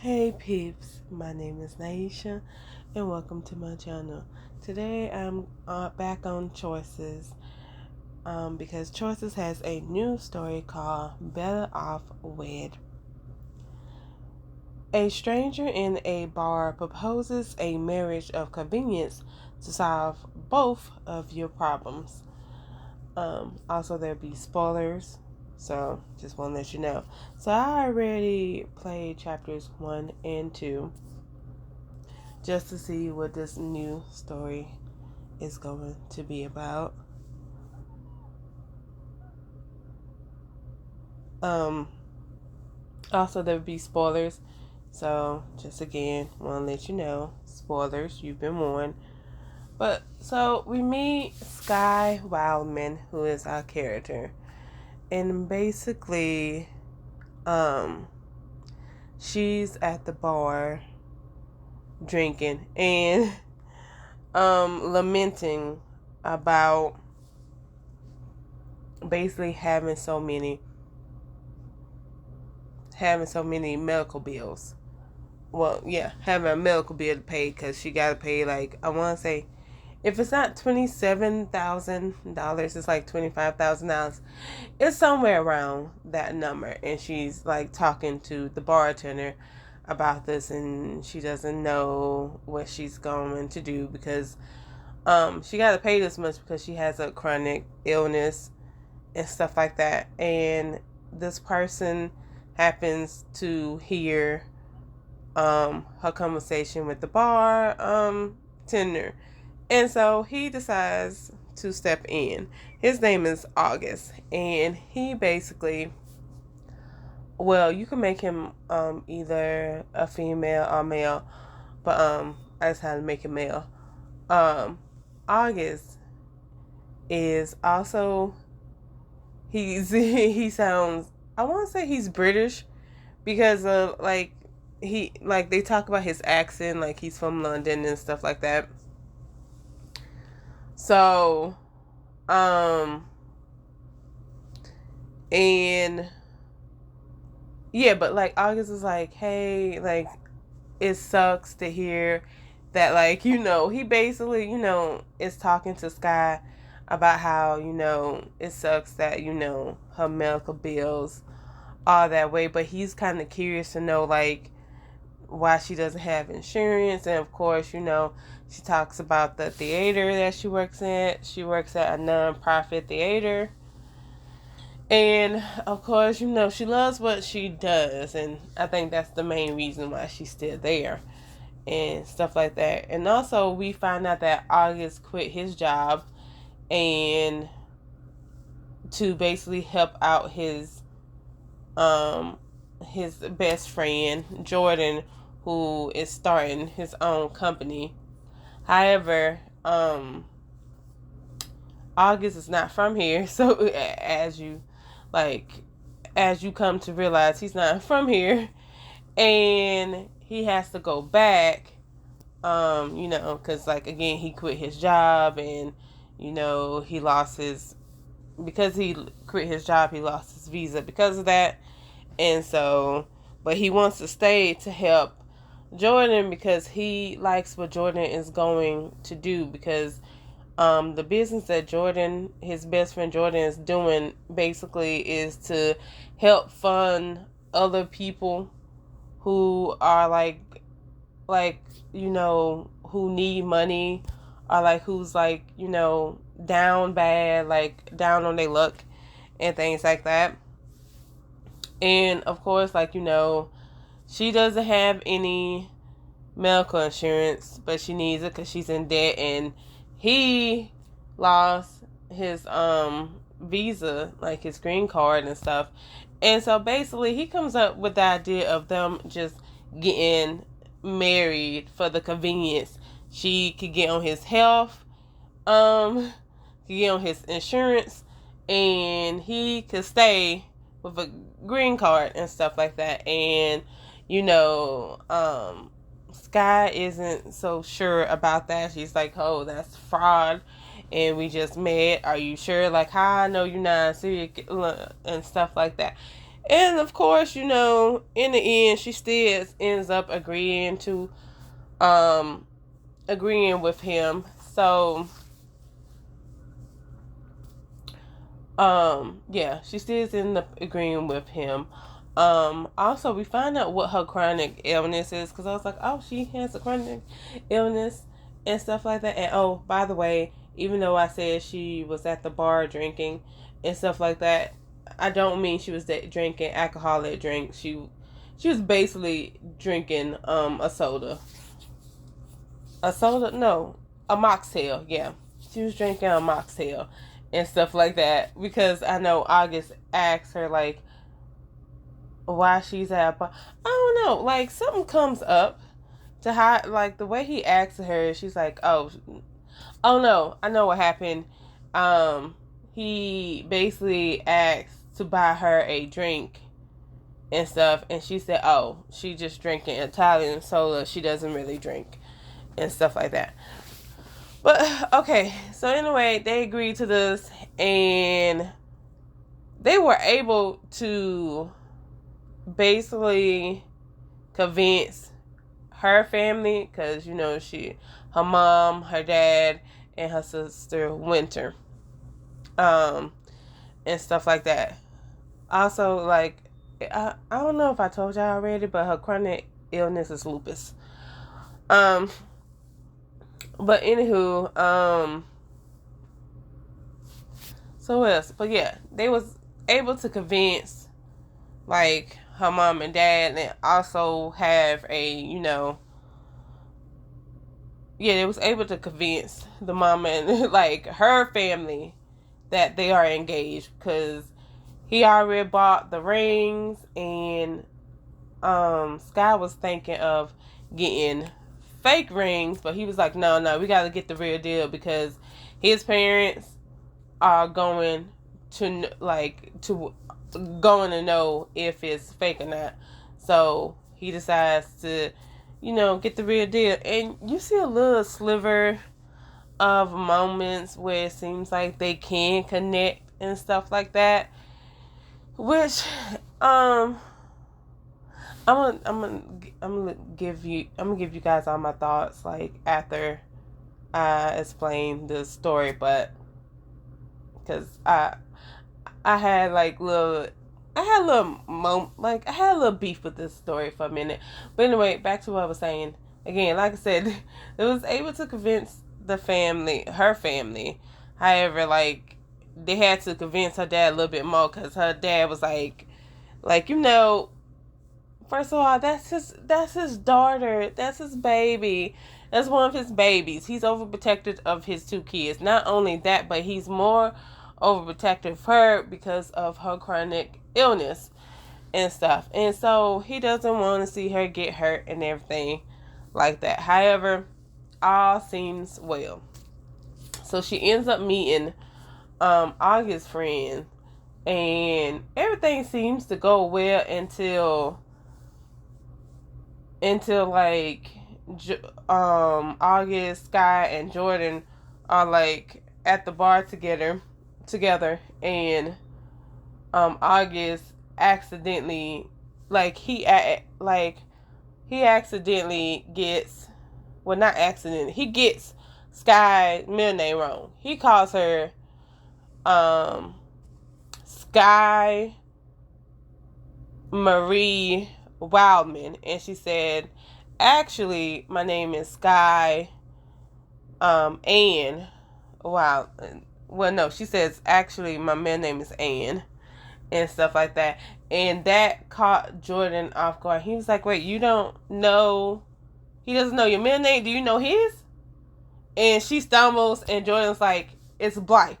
Hey peeps, my name is Naisha and welcome to my channel. Today I'm back on Choices because Choices has a new story called Better Off Wed. A stranger in a bar proposes a marriage of convenience to solve both of your problems. Also, there'll be spoilers, so just want to let you know. So I already played chapters 1 and 2 just to see what this new story is going to be about. Um, Also, there will be spoilers, so just again, want to let you know, spoilers, you've been warned. But so we meet Sky Wildman, who is our character, and basically, um, she's at the bar drinking and lamenting about basically having so many medical bills. Well, yeah, having a medical bill to pay because she got to pay, like, I want to say, if it's not $27,000, it's like $25,000. It's somewhere around that number. And she's like talking to the bartender about this, and she doesn't know what she's going to do because she got to pay this much because she has a chronic illness and stuff like that. And this person happens to hear her conversation with the bar tender, and so he decides to step in. His name is August, and he basically, well, you can make him either a female or male, but I just had to make him male. August is also, he sounds, I want to say he's British because they talk about his accent, like he's from London and stuff like that. So and yeah, but like August is like, hey, like, it sucks to hear that, like, he basically, is talking to Sky about how, it sucks that, her medical bills are that way, but he's kind of curious to know, like, why she doesn't have insurance. And of course, she talks about the theater that she works at. She works at a non-profit theater. And of course, she loves what she does. And I think that's the main reason why she's still there and stuff like that. And also, we find out that August quit his job and to basically help out his best friend Jordan, who is starting his own company. However, August is not from here, so as you come to realize, he's not from here, and he has to go back. Because, like, again, he quit his job, and he lost his, because he quit his job, he lost his visa because of that. And so, but he wants to stay to help Jordan because he likes what Jordan is going to do, because the business that Jordan, his best friend Jordan, is doing basically is to help fund other people who are like who need money, or like who's like down bad, like down on their luck and things like that. And of course, like, she doesn't have any medical insurance, but she needs it because she's in debt, and he lost his visa, like his green card and stuff. And so basically, he comes up with the idea of them just getting married for the convenience. She could get on his health, could get on his insurance, and he could stay with a green card and stuff like that. And Sky isn't so sure about that. She's like, oh, that's fraud, and we just met. Are you sure? Like, how I know you're not serious and stuff like that. And of course, in the end, she still ends up um agreeing with him. So yeah, she still ends up agreeing with him. Also, we find out what her chronic illness is, because I was like, oh, she has a chronic illness and stuff like that. And oh, by the way, even though I said she was at the bar drinking and stuff like that, I don't mean she was drinking alcoholic drinks. She was basically drinking a soda, no, a mocktail. Yeah, she was drinking a mocktail and stuff like that, because I know August asked her like why she's at a bar. I don't know, like something comes up to hide, like the way he asked her. She's like, oh no, I know what happened. He basically asked to buy her a drink and stuff, and she said, oh, she just drinking Italian soda, she doesn't really drink and stuff like that. But okay, so anyway, they agreed to this, and they were able to basically convince her family, because her mom, her dad, and her sister Winter, and stuff like that. Also, like, I don't know if I told y'all already, but her chronic illness is lupus. But anywho, so what else? But yeah, they was able to convince like her mom and dad, and also have they was able to convince the mom and like her family that they are engaged, because he already bought the rings, and Sky was thinking of getting fake rings, but he was like, no, we got to get the real deal, because his parents are going to know if it's fake or not. So he decides to get the real deal, and you see a little sliver of moments where it seems like they can connect and stuff like that, which I'm gonna give you guys all my thoughts like after I explain the story, but because I had like I had a little beef with this story for a minute. But anyway, back to what I was saying. Again, like I said, it was able to convince her family. However, like they had to convince her dad a little bit more, because her dad was like, first of all, that's his daughter. That's his baby. That's one of his babies. He's overprotective of his two kids. Not only that, but he's more overprotective of her because of her chronic illness and stuff. And so he doesn't want to see her get hurt and everything like that. However, all seems well. So she ends up meeting August's friend, and everything seems to go well until like August, Sky, and Jordan are like at the bar together, and August accidentally he accidentally gets, well, not accidentally, he gets Sky's middle name wrong. He calls her Sky Marie Wildman, and she said, actually my name is Sky Ann Wild. Well, no, she says actually my middle name is Ann and stuff like that, and that caught Jordan off guard. He was like, wait, you don't know, he doesn't know your middle name, do you know his? And she stumbles, and Jordan's like, it's Blythe.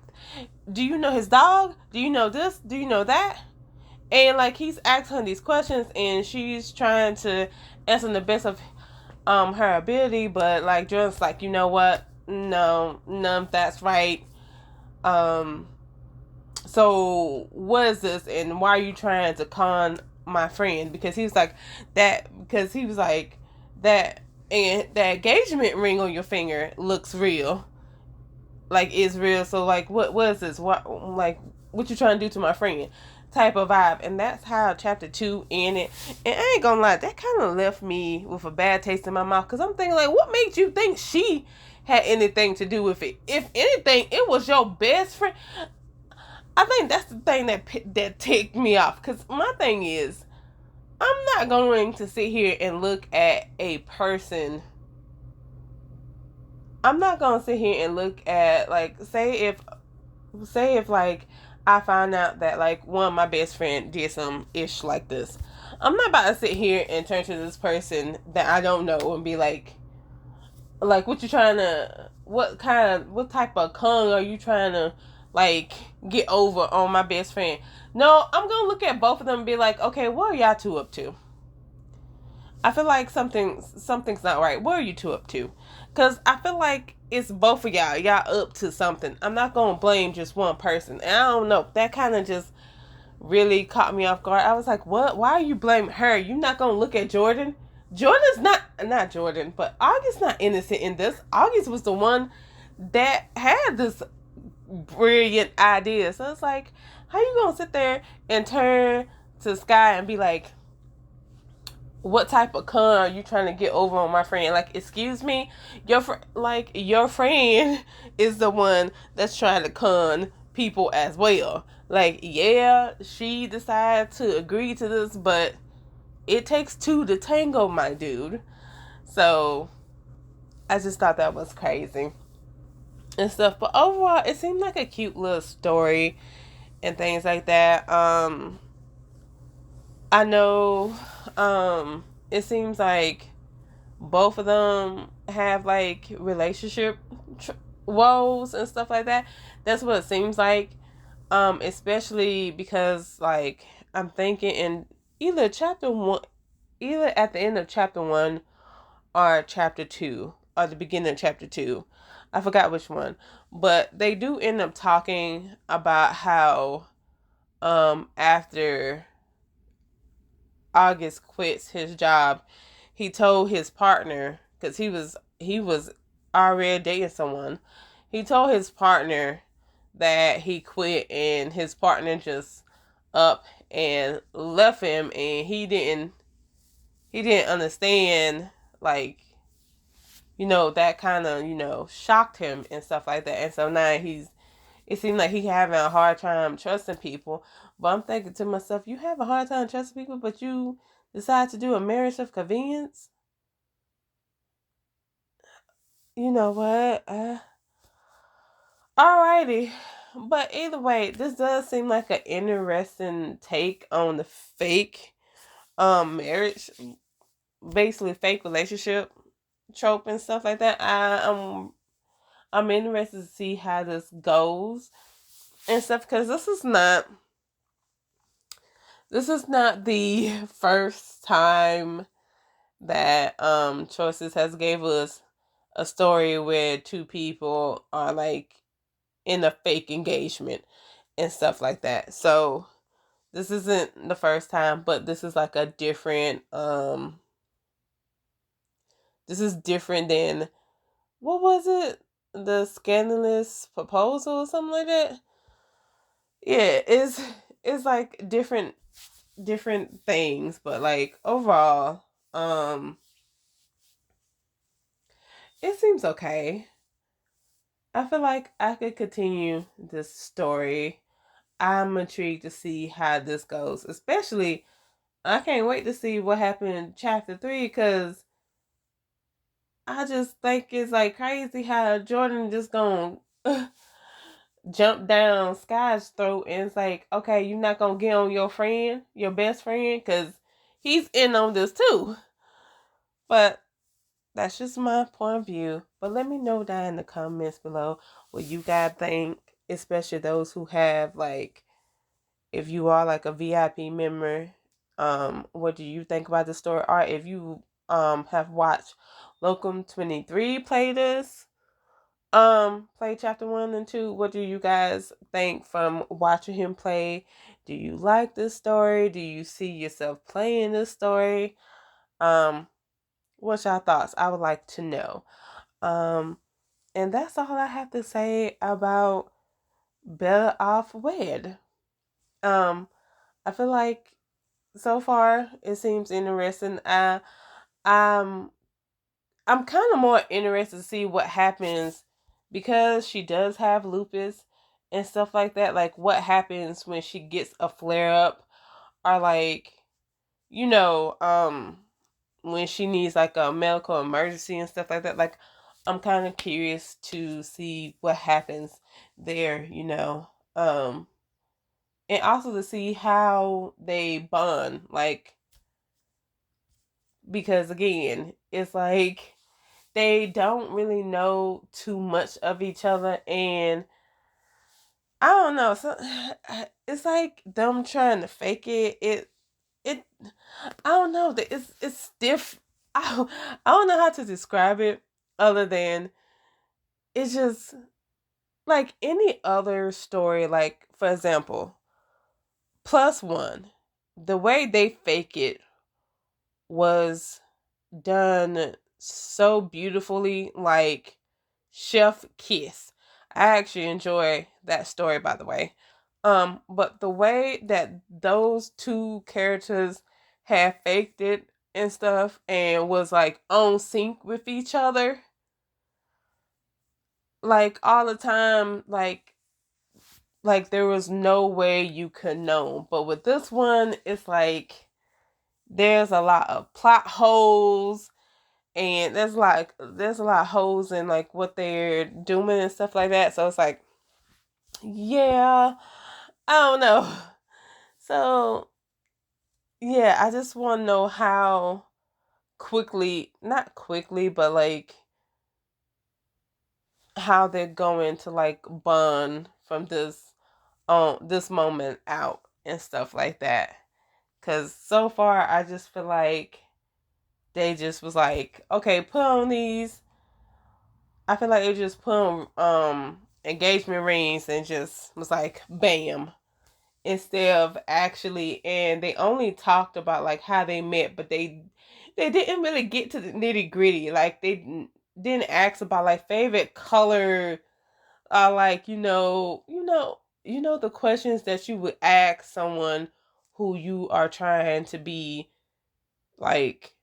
Do you know his dog? Do you know this? Do you know that? And like he's asking her these questions, and she's trying to answer the best of her ability, but like Jordan's like, you know what? No, none of that's right. So what is this, and why are you trying to con my friend? Because he was like that, and that engagement ring on your finger looks real, like it's real. So like what is this? What you trying to do to my friend? type of vibe. And that's how chapter 2 ended. And I ain't gonna lie, that kind of left me with a bad taste in my mouth, because I'm thinking, like, what made you think she had anything to do with it? If anything, it was your best friend. I think that's the thing that ticked me off, because my thing is, I'm not going to sit here and look at a person. I'm not going to sit here and look at, like, say if like I found out that like one of my best friend did some ish like this. I'm not about to sit here and turn to this person that I don't know and be like, what you trying to, what type of con are you trying to like get over on my best friend? No, I'm gonna look at both of them and be like, okay, what are y'all two up to? I feel like something's not right. What are you two up to? Because I feel like it's both of y'all. Y'all up to something. I'm not gonna blame just one person. And I don't know. That kind of just really caught me off guard. I was like, what? Why are you blaming her? You're not gonna look at Jordan? Jordan's not Jordan, but August's not innocent in this. August was the one that had this brilliant idea. So it's like, how you gonna sit there and turn to Sky and be like, what type of con are you trying to get over on my friend? Like, excuse me, your friend is the one that's trying to con people as well. Like, yeah, she decided to agree to this, but it takes two to tango, my dude. So I just thought that was crazy and stuff. But overall, it seemed like a cute little story and things like that. I know, it seems like both of them have like relationship woes and stuff like that. That's what it seems like. Especially because like I'm thinking in either chapter one, either at the end of chapter 1 or chapter 2 or the beginning of chapter 2. I forgot which one, but they do end up talking about how after August quits his job, he told his partner, because he was already dating someone. He told his partner that he quit, and his partner just up and left him, and he didn't understand, like, that kind of, shocked him and stuff like that. And so now it seems like he having a hard time trusting people. But I'm thinking to myself, you have a hard time trusting people, but you decide to do a marriage of convenience? You know what? Alrighty. But either way, this does seem like an interesting take on the fake marriage, basically fake relationship trope and stuff like that. I'm interested to see how this goes and stuff, because this is not the first time that Choices has gave us a story where two people are like in a fake engagement and stuff like that. So this isn't the first time, but this is like a different this is different than, what was it? The scandalous proposal or something like that. Yeah, it's like different things, but like overall, it seems okay. I feel like I could continue this story. I'm intrigued to see how this goes. Especially, I can't wait to see what happened in chapter 3, because I just think it's like crazy how Jordan just gonna jump down Sky's throat, and it's like, okay, you're not gonna get on your friend, your best friend, because he's in on this too. But that's just my point of view. But let me know down in the comments below what you guys think, especially those who have like, if you are like a VIP member, what do you think about the story? Or if you have watched Locum 23 play this, play chapter 1 and 2, what do you guys think from watching him play? Do you like this story? Do you see yourself playing this story? What's your thoughts? I would like to know. And that's all I have to say about Better Off Wed. Um, I feel like so far it seems interesting. I'm I'm kind of more interested to see what happens because she does have lupus and stuff like that. Like what happens when she gets a flare up, or like you know, when she needs like a medical emergency and stuff like that. Like I'm kind of curious to see what happens there, and also to see how they bond, like because again, it's like they don't really know too much of each other, and I don't know. So it's like them trying to fake it. It I don't know. It's stiff. I don't know how to describe it other than it's just like any other story. Like for example, Plus One, the way they fake it was done so beautifully, like chef kiss. I actually enjoy that story, by the way. But the way that those two characters had faked it and stuff and was like on sync with each other like all the time, like there was no way you could know. But with this one, it's like there's a lot of plot holes, and there's a lot of holes in like what they're doing and stuff like that. So it's like, yeah, I don't know. So yeah, I just want to know how quickly, not quickly, but like how they're going to like bond from this moment out and stuff like that. Cause so far I just feel like they just was like, okay, put on these. I feel like they just put on engagement rings and just was like bam, instead of actually, and they only talked about like how they met, but they didn't really get to the nitty gritty. Like they didn't ask about like favorite color, like the questions that you would ask someone who you are trying to be like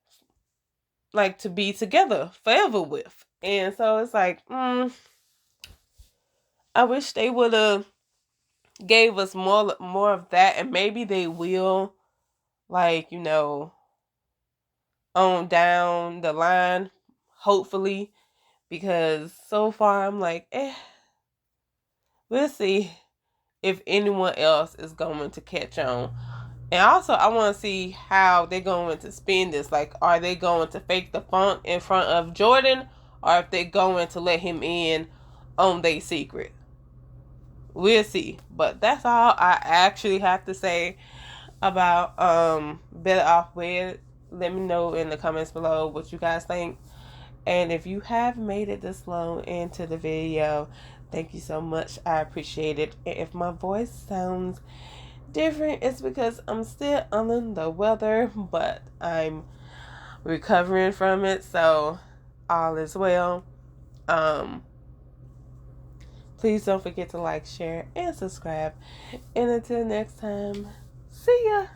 to be together forever with. And so it's like, I wish they would have gave us more of that, and maybe they will, like on down the line, hopefully, because so far I'm like, we'll see if anyone else is going to catch on. And also, I want to see how they're going to spin this. Like, are they going to fake the funk in front of Jordan, or if they're going to let him in on their secret? We'll see. But that's all I actually have to say about Better Off Wed. Let me know in the comments below what you guys think. And if you have made it this long into the video, thank you so much. I appreciate it. And if my voice sounds different, it's because I'm still under the weather, but I'm recovering from it, so all is well. Please don't forget to like, share, and subscribe. And until next time, see ya.